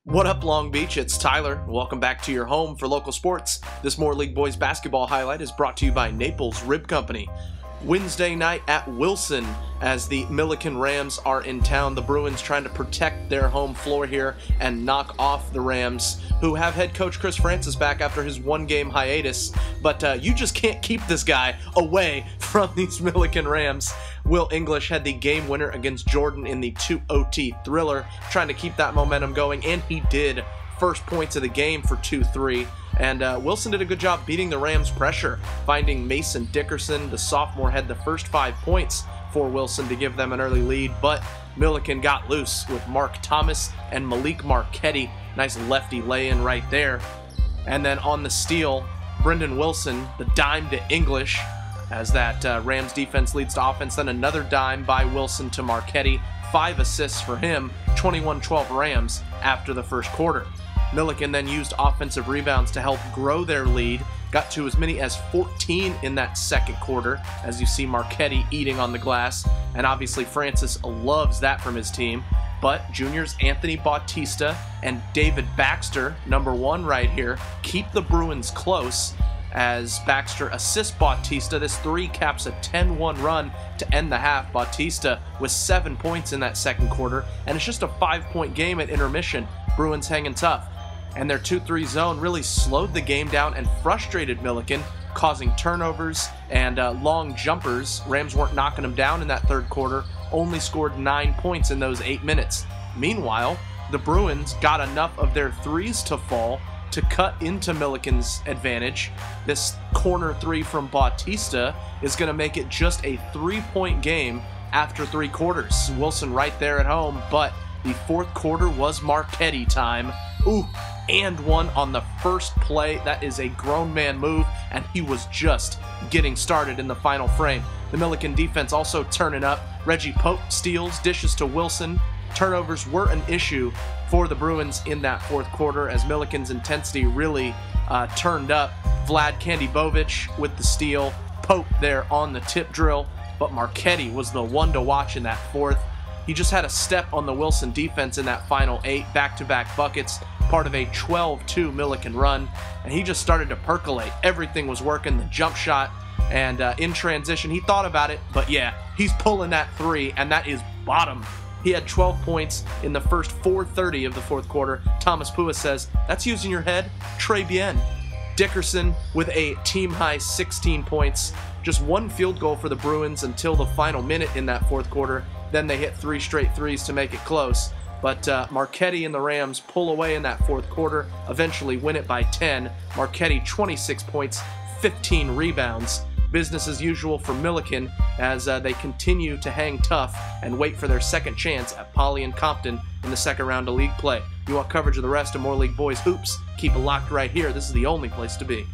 What up, Long Beach? It's Tyler. Welcome back to your home for local sports. This More League Boys basketball highlight is brought to you by Naples Rib Company. Wednesday night at Wilson as the Millikan Rams are in town. The Bruins trying to protect their home floor here and knock off the Rams, who have head coach Chris Francis back after his one-game hiatus. But you just can't keep this guy away from these Millikan Rams. Will English had the game winner against Jordan in the 2 OT thriller, trying to keep that momentum going, and he did. First points of the game for 2-3. And Wilson did a good job beating the Rams' pressure, finding Mason Dickerson. The sophomore had the first 5 points for Wilson to give them an early lead, but Millikan got loose with Mark Thomas and Malik Marquetti. Nice lefty lay-in right there. And then on the steal, Brendan Wilson, the dime to English, as that Rams defense leads to offense. Then another dime by Wilson to Marquetti. 5 assists for him, 21-12 Rams after the first quarter. Millikan then used offensive rebounds to help grow their lead, got to as many as 14 in that second quarter, as you see Marquetti eating on the glass, and obviously Francis loves that from his team. But juniors Anthony Bautista and David Baxter, number 1 right here, keep the Bruins close as Baxter assists Bautista. This 3 caps a 10-1 run to end the half. Bautista with 7 points in that second quarter, and it's just a 5-point game at intermission. Bruins hanging tough. And their 2-3 zone really slowed the game down and frustrated Millikan, causing turnovers and long jumpers. Rams weren't knocking them down in that third quarter, only scored 9 points in those 8 minutes. Meanwhile, the Bruins got enough of their threes to fall to cut into Millikan's advantage. This corner 3 from Bautista is going to make it just a 3-point game after 3 quarters. Wilson right there at home, but the fourth quarter was Marquetti time. Ooh, and one on the first play. That is a grown man move, and he was just getting started in the final frame. The Millikan defense also turning up. Reggie Pope steals, dishes to Wilson. Turnovers were an issue for the Bruins in that fourth quarter as Millikan's intensity really turned up. Vlad Kandibovic with the steal. Pope there on the tip drill, but Marquetti was the one to watch in that fourth. He just had a step on the Wilson defense in that final 8, back-to-back buckets, part of a 12-2 Millikan run, and he just started to percolate. Everything was working, the jump shot, and in transition, he thought about it, but yeah, he's pulling that 3, and that is bottom. He had 12 points in the first 4:30 of the fourth quarter. Thomas Pua says, "That's using your head? Très bien." Dickerson with a team-high 16 points. Just 1 field goal for the Bruins until the final minute in that fourth quarter. Then they hit 3 straight threes to make it close. But Marquetti and the Rams pull away in that fourth quarter, eventually win it by 10. Marquetti 26 points, 15 rebounds. Business as usual for Millikan as they continue to hang tough and wait for their second chance at Poly and Compton in the second round of league play. You want coverage of the rest of More League Boys hoops? Keep it locked right here. This is the only place to be.